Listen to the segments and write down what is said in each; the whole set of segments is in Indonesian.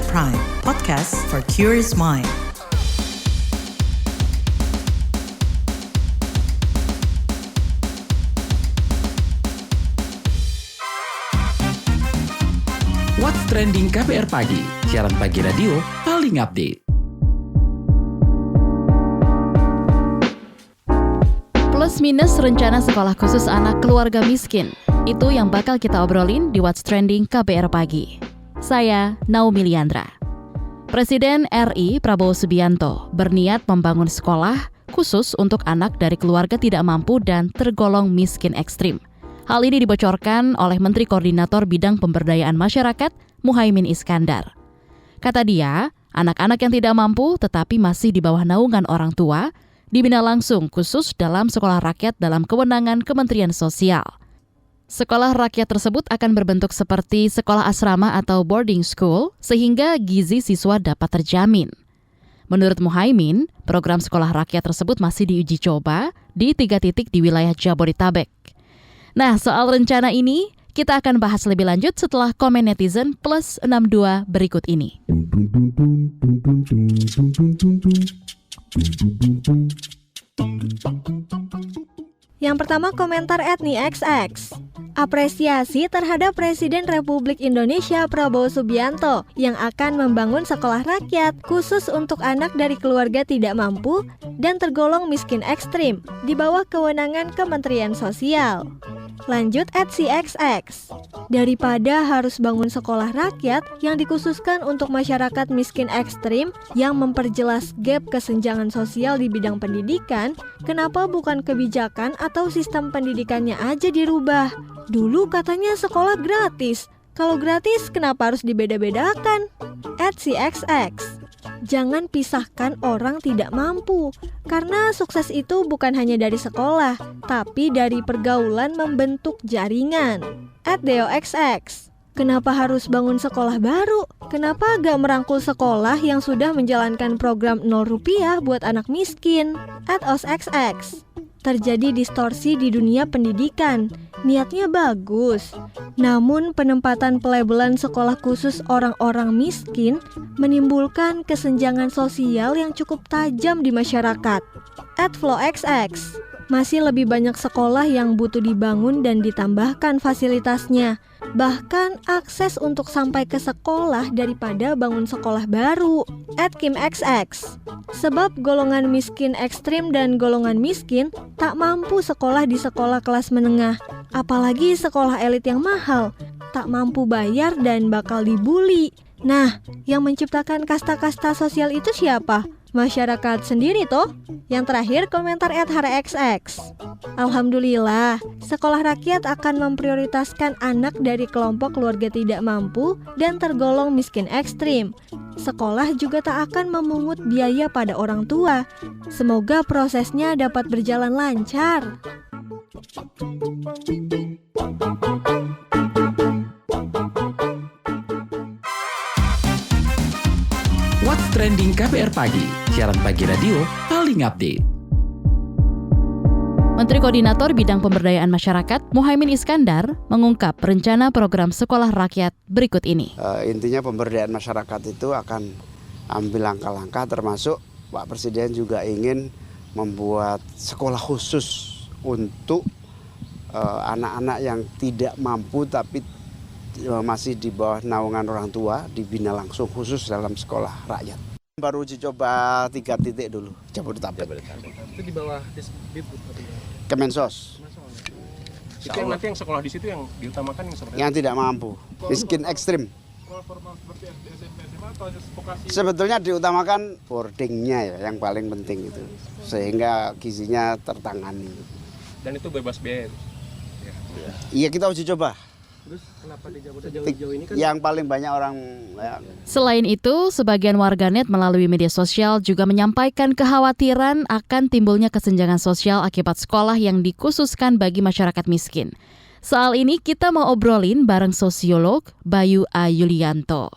KBR Prime, podcast for curious mind. What's Trending KBR Pagi, siaran pagi radio paling update. Plus minus rencana sekolah khusus anak keluarga miskin. Itu yang bakal kita obrolin di What's Trending KBR Pagi. Saya Naomi Liandra. Presiden RI Prabowo Subianto berniat membangun sekolah khusus untuk anak dari keluarga tidak mampu dan tergolong miskin ekstrim. Hal ini dibocorkan oleh Menteri Koordinator Bidang Pemberdayaan Masyarakat, Muhaimin Iskandar. Kata dia, anak-anak yang tidak mampu tetapi masih di bawah naungan orang tua, dibina langsung khusus dalam sekolah rakyat dalam kewenangan Kementerian Sosial. Sekolah rakyat tersebut akan berbentuk seperti sekolah asrama atau boarding school, sehingga gizi siswa dapat terjamin. Menurut Muhaimin, program sekolah rakyat tersebut masih diuji coba di 3 titik di wilayah Jabodetabek. Nah, soal rencana ini, kita akan bahas lebih lanjut setelah komen netizen plus 62 berikut ini. Yang pertama komentar @NiXX. Apresiasi terhadap Presiden Republik Indonesia Prabowo Subianto yang akan membangun sekolah rakyat khusus untuk anak dari keluarga tidak mampu dan tergolong miskin ekstrim di bawah kewenangan Kementerian Sosial. Lanjut @CXX. Daripada harus bangun sekolah rakyat yang dikhususkan untuk masyarakat miskin ekstrim yang memperjelas gap kesenjangan sosial di bidang pendidikan, kenapa bukan kebijakan atau sistem pendidikannya aja dirubah? Dulu katanya sekolah gratis. Kalau gratis kenapa harus dibeda-bedakan? @CXX. Jangan pisahkan orang tidak mampu, karena sukses itu bukan hanya dari sekolah, tapi dari pergaulan membentuk jaringan. @DeoXX. Kenapa harus bangun sekolah baru? Kenapa gak merangkul sekolah yang sudah menjalankan program 0 rupiah buat anak miskin? @OSXX. Terjadi distorsi di dunia pendidikan. Niatnya bagus, namun penempatan pelabelan sekolah khusus orang-orang miskin menimbulkan kesenjangan sosial yang cukup tajam di masyarakat. @FlowXX. Masih lebih banyak sekolah yang butuh dibangun dan ditambahkan fasilitasnya, bahkan akses untuk sampai ke sekolah daripada bangun sekolah baru. @KimXX. Sebab golongan miskin ekstrim dan golongan miskin tak mampu sekolah di sekolah kelas menengah, apalagi sekolah elit yang mahal, tak mampu bayar dan bakal dibully. Nah, yang menciptakan kasta-kasta sosial itu siapa? Masyarakat sendiri toh. Yang terakhir komentar @HRXX. Alhamdulillah, sekolah rakyat akan memprioritaskan anak dari kelompok keluarga tidak mampu dan tergolong miskin ekstrim. Sekolah juga tak akan memungut biaya pada orang tua. Semoga prosesnya dapat berjalan lancar. What's Trending KBR Pagi, siaran pagi radio paling update. Menteri Koordinator Bidang Pemberdayaan Masyarakat, Muhaimin Iskandar, mengungkap rencana program sekolah rakyat berikut ini. Intinya pemberdayaan masyarakat itu akan ambil langkah-langkah, termasuk Pak Presiden juga ingin membuat sekolah khusus untuk anak-anak yang tidak mampu tapi masih di bawah naungan orang tua, dibina langsung khusus dalam sekolah rakyat. Baru uji coba 3 titik dulu, Jabodetabek. Itu di bawah Kemensos. Itu yang nanti yang sekolah di situ yang diutamakan yang seperti yang tidak mampu, miskin ekstrim. sekolah formal seperti SD, SMP, SMA atau vokasi? Sebetulnya diutamakan boardingnya ya, yang paling penting itu, sehingga gizinya tertangani. Dan itu bebas biaya. Iya, kita uji coba. Terus kenapa di Jabodetabek sejauh ini kan? Yang paling banyak orang ya. Selain itu, sebagian warganet melalui media sosial juga menyampaikan kekhawatiran akan timbulnya kesenjangan sosial akibat sekolah yang dikhususkan bagi masyarakat miskin. Soal ini kita mau obrolin bareng sosiolog Bayu A. Yulianto.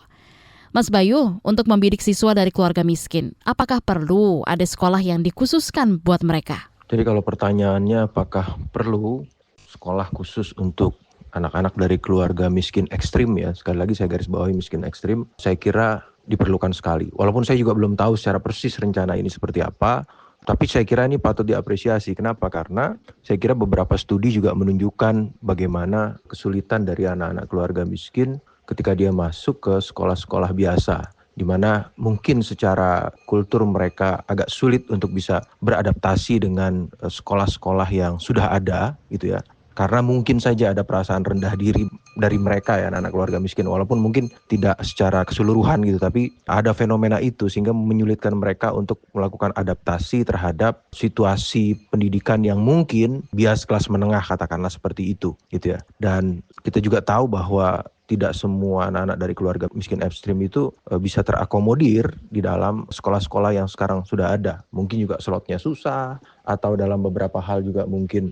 Mas Bayu, untuk membidik siswa dari keluarga miskin, apakah perlu ada sekolah yang dikhususkan buat mereka? Jadi kalau pertanyaannya apakah perlu sekolah khusus untuk anak-anak dari keluarga miskin ekstrim ya, sekali lagi saya garis bawahi miskin ekstrim, saya kira diperlukan sekali. Walaupun saya juga belum tahu secara persis rencana ini seperti apa, tapi saya kira ini patut diapresiasi. Kenapa? Karena saya kira beberapa studi juga menunjukkan bagaimana kesulitan dari anak-anak keluarga miskin ketika dia masuk ke sekolah-sekolah biasa, di mana mungkin secara kultur mereka agak sulit untuk bisa beradaptasi dengan sekolah-sekolah yang sudah ada gitu ya. Karena mungkin saja ada perasaan rendah diri dari mereka ya, anak-anak keluarga miskin, walaupun mungkin tidak secara keseluruhan gitu, tapi ada fenomena itu sehingga menyulitkan mereka untuk melakukan adaptasi terhadap situasi pendidikan yang mungkin bias kelas menengah, katakanlah seperti itu gitu ya. Dan kita juga tahu bahwa tidak semua anak-anak dari keluarga miskin ekstrim itu bisa terakomodir di dalam sekolah-sekolah yang sekarang sudah ada. Mungkin juga slotnya susah, atau dalam beberapa hal juga mungkin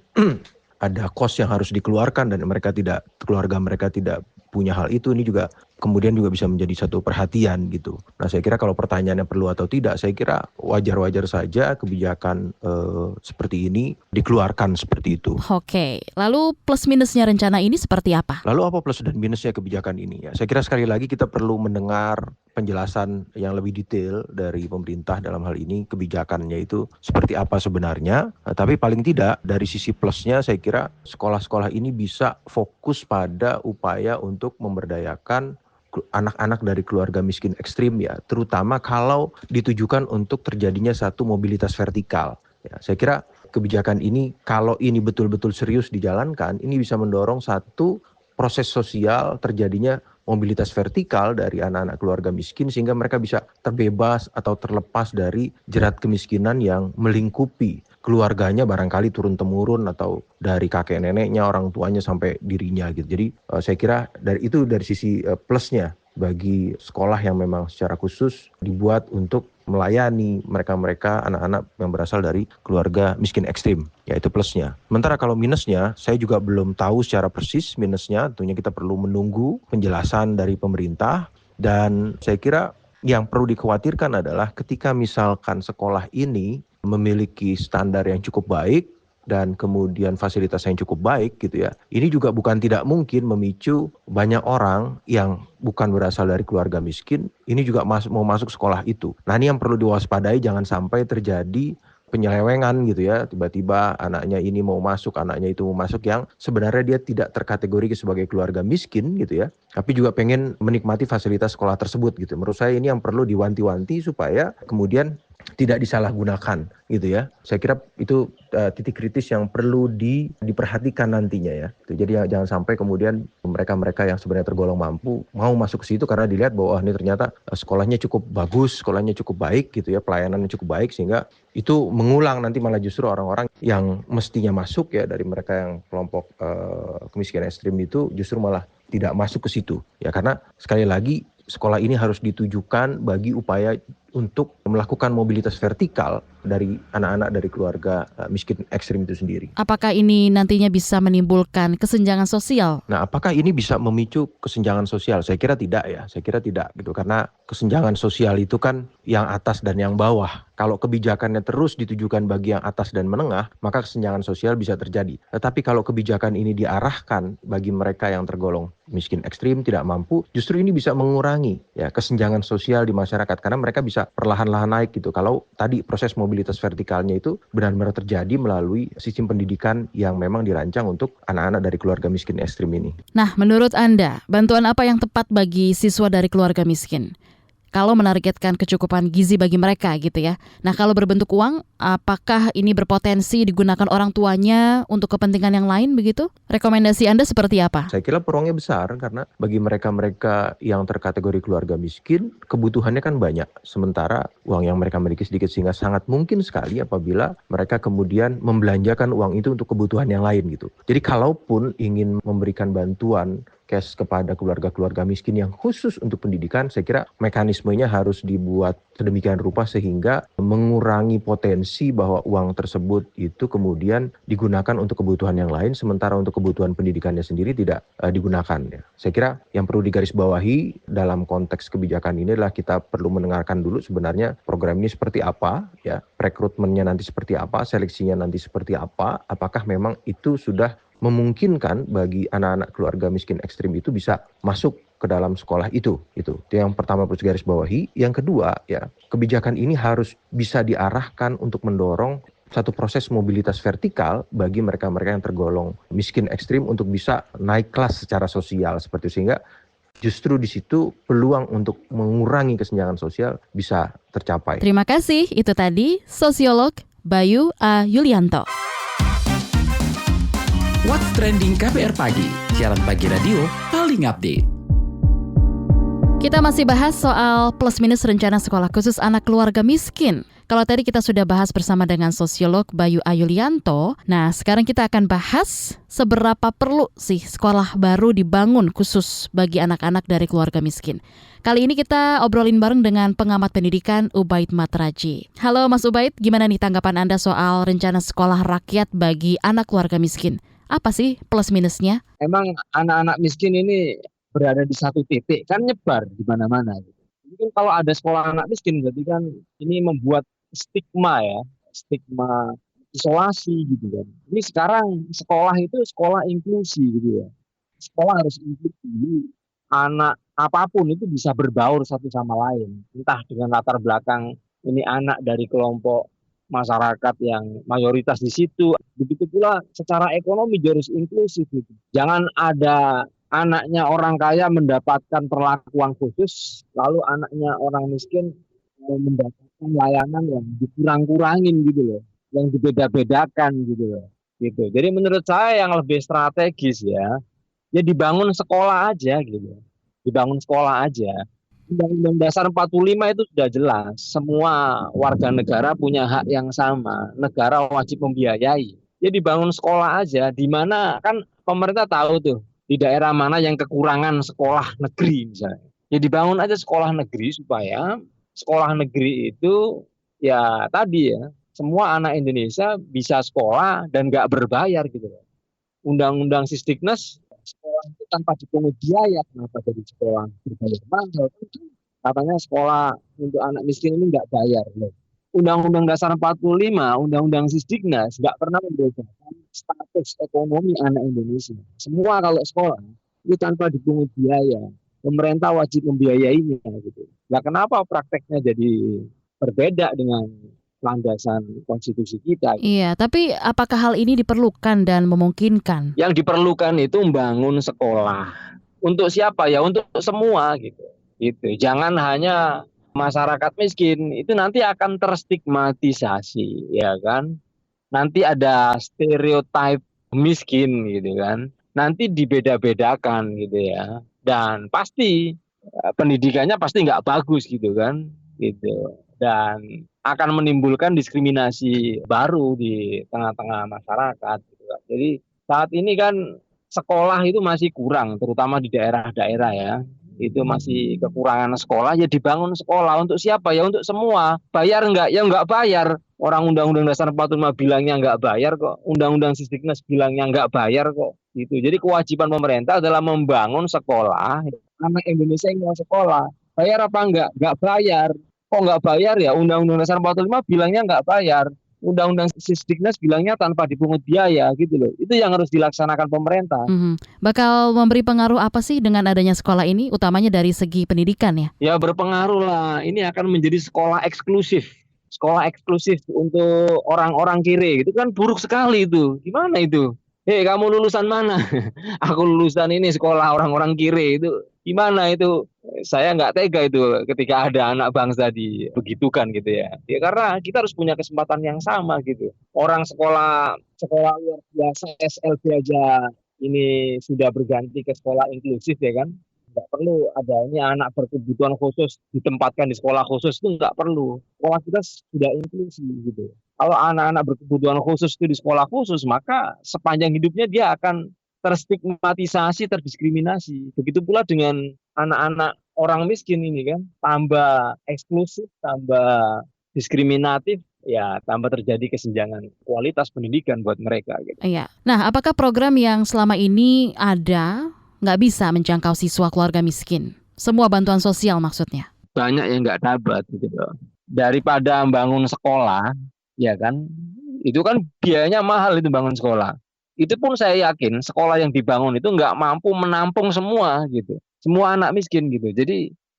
ada kos yang harus dikeluarkan dan keluarga mereka tidak punya hal itu. Ini juga kemudian juga bisa menjadi satu perhatian gitu. Nah, saya kira kalau pertanyaannya perlu atau tidak, saya kira wajar-wajar saja kebijakan seperti ini dikeluarkan seperti itu. Oke, lalu plus minusnya rencana ini seperti apa? Lalu apa plus dan minusnya kebijakan ini? Ya, saya kira sekali lagi kita perlu mendengar penjelasan yang lebih detail dari pemerintah dalam hal ini, kebijakannya itu seperti apa sebenarnya. Tapi paling tidak dari sisi plusnya saya kira sekolah-sekolah ini bisa fokus pada upaya untuk memberdayakan anak-anak dari keluarga miskin ekstrim ya, terutama kalau ditujukan untuk terjadinya satu mobilitas vertikal. Ya, saya kira kebijakan ini kalau ini betul-betul serius dijalankan, ini bisa mendorong satu proses sosial terjadinya mobilitas vertikal dari anak-anak keluarga miskin sehingga mereka bisa terbebas atau terlepas dari jerat kemiskinan yang melingkupi keluarganya, barangkali turun-temurun atau dari kakek neneknya, orang tuanya sampai dirinya gitu. Jadi saya kira dari sisi plusnya bagi sekolah yang memang secara khusus dibuat untuk melayani mereka-mereka anak-anak yang berasal dari keluarga miskin ekstrim, yaitu plusnya. Sementara kalau minusnya, saya juga belum tahu secara persis minusnya, tentunya kita perlu menunggu penjelasan dari pemerintah. Dan saya kira yang perlu dikhawatirkan adalah ketika misalkan sekolah ini memiliki standar yang cukup baik dan kemudian fasilitas yang cukup baik gitu ya. Ini juga bukan tidak mungkin memicu banyak orang yang bukan berasal dari keluarga miskin, ini juga mau masuk sekolah itu. Nah, ini yang perlu diwaspadai, jangan sampai terjadi penyelewengan gitu ya. Tiba-tiba anaknya ini mau masuk, anaknya itu mau masuk yang sebenarnya dia tidak terkategori sebagai keluarga miskin gitu ya. Tapi juga pengen menikmati fasilitas sekolah tersebut gitu. Menurut saya ini yang perlu diwanti-wanti supaya kemudian tidak disalahgunakan gitu ya. Saya kira itu titik kritis yang perlu diperhatikan nantinya ya. Jadi jangan sampai kemudian mereka-mereka yang sebenarnya tergolong mampu mau masuk ke situ karena dilihat bahwa ini ternyata sekolahnya cukup bagus, sekolahnya cukup baik gitu ya, pelayanannya cukup baik, sehingga itu mengulang nanti malah justru orang-orang yang mestinya masuk ya dari mereka yang kelompok kemiskinan ekstrim itu justru malah tidak masuk ke situ ya, karena sekali lagi sekolah ini harus ditujukan bagi upaya untuk melakukan mobilitas vertikal dari anak-anak dari keluarga miskin ekstrim itu sendiri. Apakah ini nantinya bisa menimbulkan kesenjangan sosial? Nah, apakah ini bisa memicu kesenjangan sosial? Saya kira tidak ya, saya kira tidak gitu, karena kesenjangan sosial itu kan yang atas dan yang bawah. Kalau kebijakannya terus ditujukan bagi yang atas dan menengah, maka kesenjangan sosial bisa terjadi. Tetapi kalau kebijakan ini diarahkan bagi mereka yang tergolong miskin ekstrim, tidak mampu, justru ini bisa mengurangi ya kesenjangan sosial di masyarakat, karena mereka bisa perlahan-lahan naik gitu. Kalau tadi proses mobilitas vertikalnya itu benar-benar terjadi melalui sistem pendidikan yang memang dirancang untuk anak-anak dari keluarga miskin ekstrim ini. Nah, menurut Anda, bantuan apa yang tepat bagi siswa dari keluarga miskin? Kalau menargetkan kecukupan gizi bagi mereka gitu ya. Nah, kalau berbentuk uang, apakah ini berpotensi digunakan orang tuanya untuk kepentingan yang lain begitu? Rekomendasi Anda seperti apa? Saya kira peluangnya besar karena bagi mereka-mereka yang terkategori keluarga miskin, kebutuhannya kan banyak. Sementara uang yang mereka miliki sedikit, sehingga sangat mungkin sekali apabila mereka kemudian membelanjakan uang itu untuk kebutuhan yang lain gitu. Jadi kalaupun ingin memberikan bantuan cash kepada keluarga-keluarga miskin yang khusus untuk pendidikan, saya kira mekanismenya harus dibuat sedemikian rupa sehingga mengurangi potensi bahwa uang tersebut itu kemudian digunakan untuk kebutuhan yang lain, sementara untuk kebutuhan pendidikannya sendiri tidak digunakan. Ya. Saya kira yang perlu digarisbawahi dalam konteks kebijakan ini adalah kita perlu mendengarkan dulu sebenarnya program ini seperti apa, ya, rekrutmennya nanti seperti apa, seleksinya nanti seperti apa, apakah memang itu sudah memungkinkan bagi anak-anak keluarga miskin ekstrim itu bisa masuk ke dalam sekolah itu. Itu yang pertama perlu garis bawahi. Yang kedua, ya, kebijakan ini harus bisa diarahkan untuk mendorong satu proses mobilitas vertikal bagi mereka-mereka yang tergolong miskin ekstrim untuk bisa naik kelas secara sosial seperti itu, sehingga justru di situ peluang untuk mengurangi kesenjangan sosial bisa tercapai. Terima kasih, itu tadi sosiolog Bayu A. Yulianto. What's Trending KBR Pagi, siaran pagi radio paling update. Kita masih bahas soal plus minus rencana sekolah khusus anak keluarga miskin. Kalau tadi kita sudah bahas bersama dengan sosiolog Bayu A. Yulianto, nah sekarang kita akan bahas seberapa perlu sih sekolah baru dibangun khusus bagi anak-anak dari keluarga miskin. Kali ini kita obrolin bareng dengan pengamat pendidikan Ubaid Matraji. Halo Mas Ubaid, gimana nih tanggapan Anda soal rencana sekolah rakyat bagi anak keluarga miskin? Apa sih plus minusnya? Emang anak-anak miskin ini berada di satu titik, kan nyebar di mana-mana. Mungkin kalau ada sekolah anak miskin, berarti kan ini membuat stigma isolasi gitu kan. Ini sekarang sekolah itu sekolah inklusi gitu ya. Sekolah harus inklusi. Anak apapun itu bisa berbaur satu sama lain. Entah dengan latar belakang ini anak dari kelompok masyarakat yang mayoritas di situ. Begitu pula secara ekonomi harus inklusif gitu. Jangan ada anaknya orang kaya mendapatkan perlakuan khusus, lalu anaknya orang miskin mendapatkan layanan yang dikurang-kurangin gitu loh, yang dibeda-bedakan gitu loh. Gitu. Jadi menurut saya yang lebih strategis ya dibangun sekolah aja gitu. Dibangun sekolah aja. Undang-Undang Dasar 45 itu sudah jelas, semua warga negara punya hak yang sama, negara wajib membiayai. Ya dibangun sekolah aja, di mana kan pemerintah tahu tuh di daerah mana yang kekurangan sekolah negeri misalnya. Ya dibangun aja sekolah negeri supaya sekolah negeri itu ya tadi ya, semua anak Indonesia bisa sekolah dan nggak berbayar gitu. Undang-undang Sisdiknas sekolah itu tanpa dipungut biaya, kenapa jadi sekolah berbayar mahal? Katanya sekolah untuk anak miskin ini nggak bayar loh. Undang-Undang Dasar 45, Undang-Undang Sisdiknas nggak pernah membedakan status ekonomi anak Indonesia. Semua kalau sekolah itu tanpa dipungut biaya, pemerintah wajib membiayainya gitu. Nah, kenapa prakteknya jadi berbeda dengan landasan konstitusi kita? Iya, tapi apakah hal ini diperlukan dan memungkinkan? Yang diperlukan itu membangun sekolah. Untuk siapa ya? Untuk semua gitu. Gitu. Jangan hanya masyarakat miskin, itu nanti akan terstigmatisasi, ya kan? Nanti ada stereotip miskin gitu kan. Nanti dibeda-bedakan gitu ya. Dan pasti pendidikannya pasti nggak bagus gitu kan. Gitu. Dan akan menimbulkan diskriminasi baru di tengah-tengah masyarakat. Gitu. Jadi saat ini kan sekolah itu masih kurang, terutama di daerah-daerah ya. Itu masih kekurangan sekolah, ya dibangun sekolah. Untuk siapa ya? Untuk semua. Bayar nggak? Ya nggak bayar. Orang Undang-Undang Dasar 45 bilangnya nggak bayar kok. Undang-Undang Sisdiknas bilangnya nggak bayar kok. Gitu. Jadi kewajiban pemerintah adalah membangun sekolah. Anak Indonesia yang mau sekolah, bayar apa enggak? Nggak bayar. Kok nggak bayar ya? Undang-Undang Dasar 45 bilangnya nggak bayar. Undang-Undang Sisdiknas bilangnya tanpa dipungut biaya gitu loh. Itu yang harus dilaksanakan pemerintah. Bakal memberi pengaruh apa sih dengan adanya sekolah ini, utamanya dari segi pendidikan ya? Ya berpengaruh lah. Ini akan menjadi sekolah eksklusif. Sekolah eksklusif untuk orang-orang kiri. Itu kan buruk sekali itu. Gimana itu? Hei, kamu lulusan mana? Aku lulusan ini sekolah orang-orang kiri. Itu gimana itu? Saya nggak tega itu ketika ada anak bangsa dibegitukan gitu ya. Ya karena kita harus punya kesempatan yang sama gitu. Orang sekolah luar biasa SLB aja ini sudah berganti ke sekolah inklusif ya kan. Nggak perlu adanya anak berkebutuhan khusus ditempatkan di sekolah khusus, itu nggak perlu. Sekolah kita sudah inklusi gitu. Kalau anak-anak berkebutuhan khusus itu di sekolah khusus, maka sepanjang hidupnya dia akan terstigmatisasi, terdiskriminasi. Begitu pula dengan anak-anak orang miskin ini kan, tambah eksklusif, tambah diskriminatif, ya tambah terjadi kesenjangan kualitas pendidikan buat mereka. Gitu. Iya. Nah, apakah program yang selama ini ada nggak bisa menjangkau siswa keluarga miskin? Semua bantuan sosial maksudnya? Banyak yang nggak dapat gitu loh. Daripada bangun sekolah, ya kan, itu kan biayanya mahal itu bangun sekolah. Itu pun saya yakin sekolah yang dibangun itu nggak mampu menampung semua gitu, semua anak miskin gitu.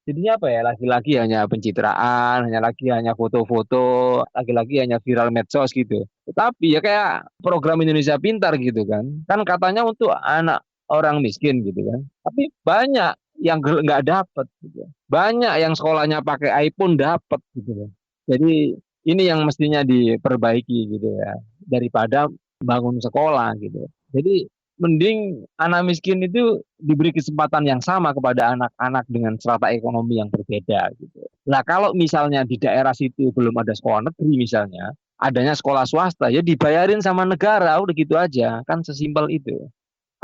Jadinya apa ya, lagi-lagi hanya pencitraan, hanya foto-foto, lagi-lagi hanya viral medsos gitu. Tetapi ya kayak program Indonesia Pintar gitu kan. Kan katanya untuk anak orang miskin gitu kan. Tapi banyak yang nggak dapat gitu. Banyak yang sekolahnya pakai iPhone dapat gitu kan. Jadi ini yang mestinya diperbaiki gitu ya, daripada bangun sekolah gitu. Jadi mending anak miskin itu diberi kesempatan yang sama kepada anak-anak dengan strata ekonomi yang berbeda gitu. Nah, kalau misalnya di daerah situ belum ada sekolah negeri misalnya, adanya sekolah swasta, ya dibayarin sama negara, udah gitu aja, kan sesimpel itu.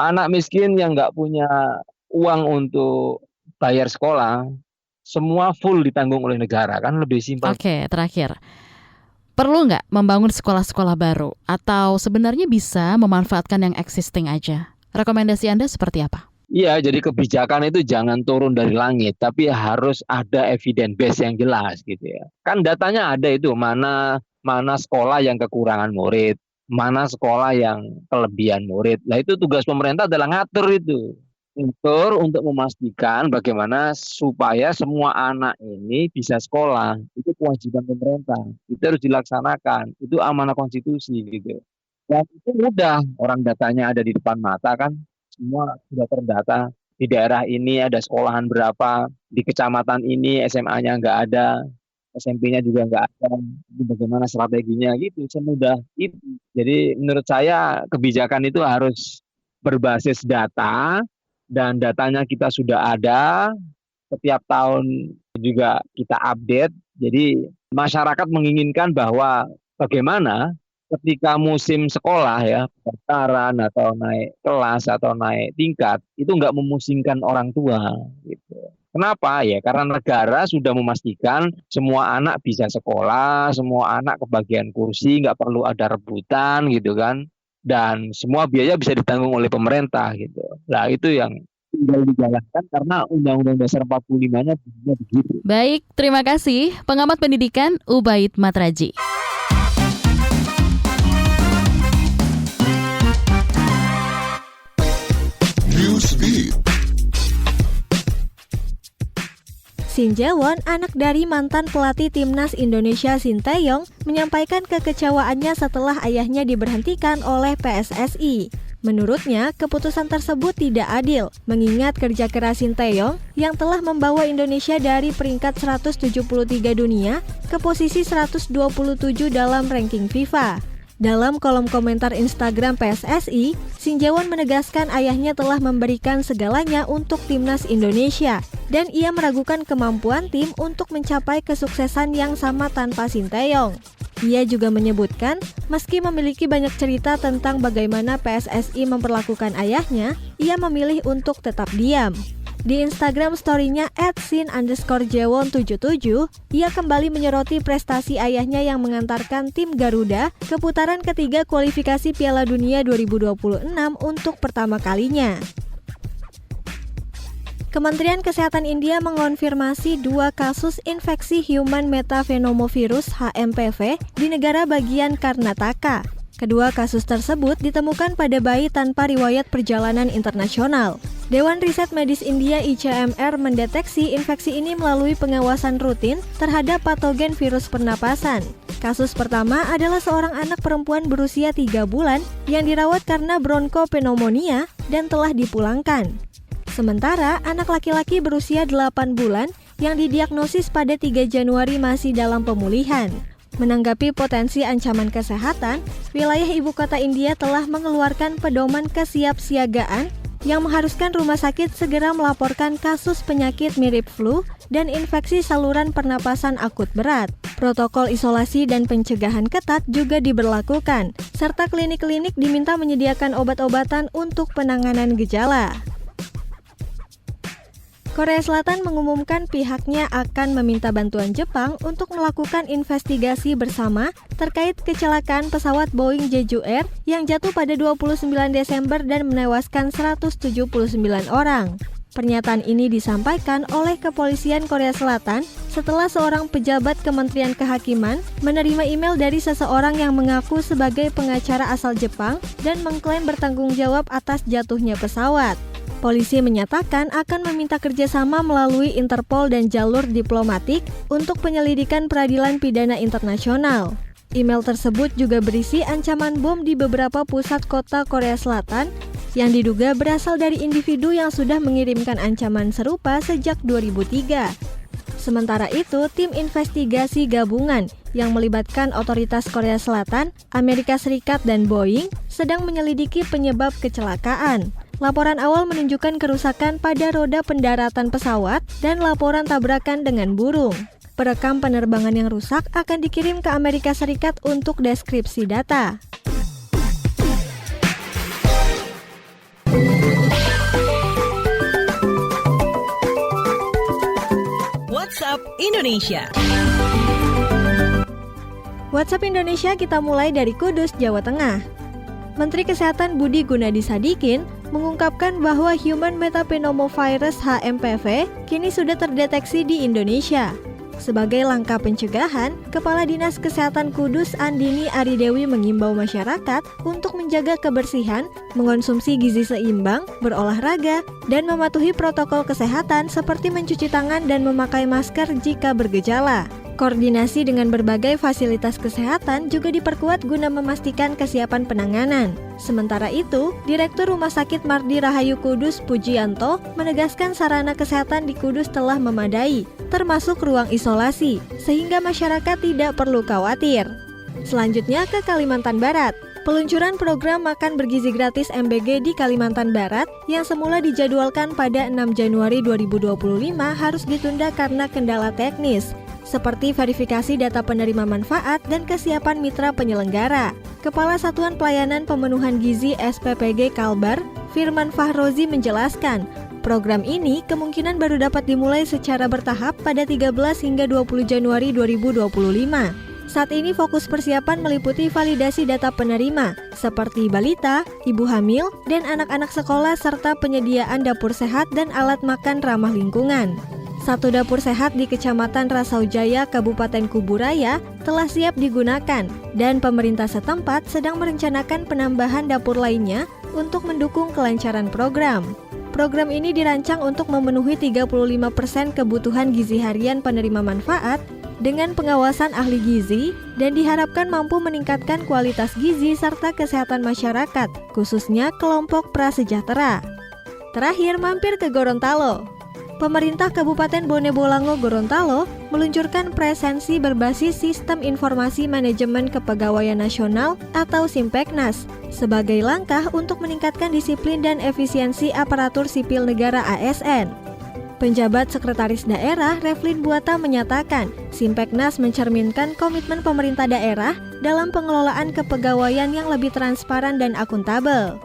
Anak miskin yang nggak punya uang untuk bayar sekolah, semua full ditanggung oleh negara, kan lebih simpel. Oke, terakhir. Perlu nggak membangun sekolah-sekolah baru? Atau sebenarnya bisa memanfaatkan yang existing aja? Rekomendasi Anda seperti apa? Iya, jadi kebijakan itu jangan turun dari langit, tapi harus ada evidence base yang jelas gitu ya. Kan datanya ada itu, mana sekolah yang kekurangan murid, mana sekolah yang kelebihan murid. Nah itu tugas pemerintah adalah ngatur itu. Untuk memastikan bagaimana supaya semua anak ini bisa sekolah. Itu kewajiban pemerintah. Itu harus dilaksanakan. Itu amanah konstitusi gitu. Dan itu mudah. Orang datanya ada di depan mata kan. Semua sudah terdata. Di daerah ini ada sekolahan berapa. Di kecamatan ini SMA-nya nggak ada. SMP-nya juga nggak ada. Bagaimana strateginya gitu. Semudah itu. Jadi menurut saya kebijakan itu harus berbasis data. Dan datanya kita sudah ada, setiap tahun juga kita update. Jadi masyarakat menginginkan bahwa bagaimana ketika musim sekolah ya, pendaftaran atau naik kelas atau naik tingkat, itu nggak memusingkan orang tua. Gitu. Kenapa? Ya karena negara sudah memastikan semua anak bisa sekolah, semua anak kebagian kursi, nggak perlu ada rebutan gitu kan. Dan semua biaya bisa ditanggung oleh pemerintah gitu. Nah itu yang tinggal dijalankan karena Undang-Undang Dasar 45-nya begitu. Baik, terima kasih pengamat pendidikan Ubaid Matraji. Newsbeat. Shin Jae-won, anak dari mantan pelatih timnas Indonesia Sinteyong, menyampaikan kekecewaannya setelah ayahnya diberhentikan oleh PSSI. Menurutnya, keputusan tersebut tidak adil, mengingat kerja keras Sinteyong yang telah membawa Indonesia dari peringkat 173 dunia ke posisi 127 dalam ranking FIFA. Dalam kolom komentar Instagram PSSI, Shin Jae-won menegaskan ayahnya telah memberikan segalanya untuk timnas Indonesia dan ia meragukan kemampuan tim untuk mencapai kesuksesan yang sama tanpa Sinteyong. Ia juga menyebutkan, meski memiliki banyak cerita tentang bagaimana PSSI memperlakukan ayahnya, ia memilih untuk tetap diam. Di Instagram story-nya @sin_jaewon77, ia kembali menyoroti prestasi ayahnya yang mengantarkan tim Garuda ke putaran ketiga kualifikasi Piala Dunia 2026 untuk pertama kalinya. Kementerian Kesehatan India mengonfirmasi 2 kasus infeksi human metapneumovirus HMPV di negara bagian Karnataka. Kedua kasus tersebut ditemukan pada bayi tanpa riwayat perjalanan internasional. Dewan Riset Medis India ICMR mendeteksi infeksi ini melalui pengawasan rutin terhadap patogen virus pernapasan. Kasus pertama adalah seorang anak perempuan berusia 3 bulan yang dirawat karena bronkopneumonia dan telah dipulangkan. Sementara anak laki-laki berusia 8 bulan yang didiagnosis pada 3 Januari masih dalam pemulihan. Menanggapi potensi ancaman kesehatan, wilayah ibu kota India telah mengeluarkan pedoman kesiapsiagaan yang mengharuskan rumah sakit segera melaporkan kasus penyakit mirip flu dan infeksi saluran pernapasan akut berat. Protokol isolasi dan pencegahan ketat juga diberlakukan, serta klinik-klinik diminta menyediakan obat-obatan untuk penanganan gejala. Korea Selatan mengumumkan pihaknya akan meminta bantuan Jepang untuk melakukan investigasi bersama terkait kecelakaan pesawat Boeing Jeju Air yang jatuh pada 29 Desember dan menewaskan 179 orang. Pernyataan ini disampaikan oleh Kepolisian Korea Selatan setelah seorang pejabat Kementerian Kehakiman menerima email dari seseorang yang mengaku sebagai pengacara asal Jepang dan mengklaim bertanggung jawab atas jatuhnya pesawat. Polisi menyatakan akan meminta kerjasama melalui Interpol dan jalur diplomatik untuk penyelidikan peradilan pidana internasional. Email tersebut juga berisi ancaman bom di beberapa pusat kota Korea Selatan yang diduga berasal dari individu yang sudah mengirimkan ancaman serupa sejak 2003. Sementara itu, tim investigasi gabungan yang melibatkan otoritas Korea Selatan, Amerika Serikat, dan Boeing sedang menyelidiki penyebab kecelakaan. Laporan awal menunjukkan kerusakan pada roda pendaratan pesawat dan laporan tabrakan dengan burung. Perekam penerbangan yang rusak akan dikirim ke Amerika Serikat untuk deskripsi data. WhatsApp Indonesia. WhatsApp Indonesia kita mulai dari Kudus, Jawa Tengah. Menteri Kesehatan Budi Gunadi Sadikin mengungkapkan bahwa Human Metapneumovirus HMPV kini sudah terdeteksi di Indonesia. Sebagai langkah pencegahan, Kepala Dinas Kesehatan Kudus Andini Aridewi mengimbau masyarakat untuk menjaga kebersihan, mengonsumsi gizi seimbang, berolahraga, dan mematuhi protokol kesehatan seperti mencuci tangan dan memakai masker jika bergejala. Koordinasi dengan berbagai fasilitas kesehatan juga diperkuat guna memastikan kesiapan penanganan. Sementara itu, Direktur Rumah Sakit Mardi Rahayu Kudus Pujianto menegaskan sarana kesehatan di Kudus telah memadai, termasuk ruang isolasi, sehingga masyarakat tidak perlu khawatir. Selanjutnya ke Kalimantan Barat. Peluncuran program makan bergizi gratis MBG di Kalimantan Barat yang semula dijadwalkan pada 6 Januari 2025 harus ditunda karena kendala teknis, seperti verifikasi data penerima manfaat dan kesiapan mitra penyelenggara. Kepala Satuan Pelayanan Pemenuhan Gizi SPPG Kalbar, Firman Fahrozi menjelaskan, program ini kemungkinan baru dapat dimulai secara bertahap pada 13 hingga 20 Januari 2025. Saat ini fokus persiapan meliputi validasi data penerima, seperti balita, ibu hamil, dan anak-anak sekolah serta penyediaan dapur sehat dan alat makan ramah lingkungan. Satu dapur sehat di Kecamatan Rasaujaya, Kabupaten Kuburaya telah siap digunakan dan pemerintah setempat sedang merencanakan penambahan dapur lainnya untuk mendukung kelancaran program. Program ini dirancang untuk memenuhi 35% kebutuhan gizi harian penerima manfaat dengan pengawasan ahli gizi dan diharapkan mampu meningkatkan kualitas gizi serta kesehatan masyarakat, khususnya kelompok prasejahtera. Terakhir mampir ke Gorontalo. Pemerintah Kabupaten Bone Bolango Gorontalo meluncurkan presensi berbasis Sistem Informasi Manajemen Kepegawaian Nasional atau Simpeknas sebagai langkah untuk meningkatkan disiplin dan efisiensi aparatur sipil negara ASN. Penjabat Sekretaris Daerah Reflin Buata menyatakan, Simpeknas mencerminkan komitmen pemerintah daerah dalam pengelolaan kepegawaian yang lebih transparan dan akuntabel.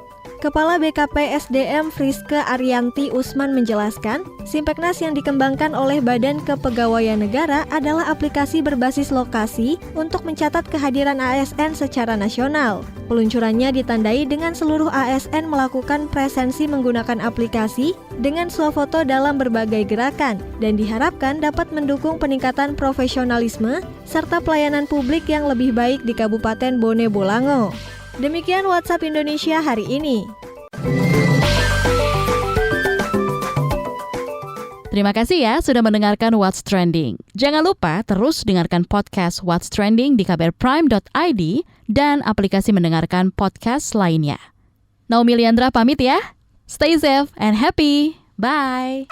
Kepala BKP SDM Friske Arianti Usman menjelaskan, Simpeknas yang dikembangkan oleh Badan Kepegawaian Negara adalah aplikasi berbasis lokasi untuk mencatat kehadiran ASN secara nasional. Peluncurannya ditandai dengan seluruh ASN melakukan presensi menggunakan aplikasi dengan swafoto dalam berbagai gerakan dan diharapkan dapat mendukung peningkatan profesionalisme serta pelayanan publik yang lebih baik di Kabupaten Bone Bolango. Demikian WhatsApp Indonesia hari ini. Terima kasih ya sudah mendengarkan What's Trending. Jangan lupa terus dengarkan podcast What's Trending di kbrprime.id dan aplikasi mendengarkan podcast lainnya. Naomi Liandra pamit ya. Stay safe and happy. Bye.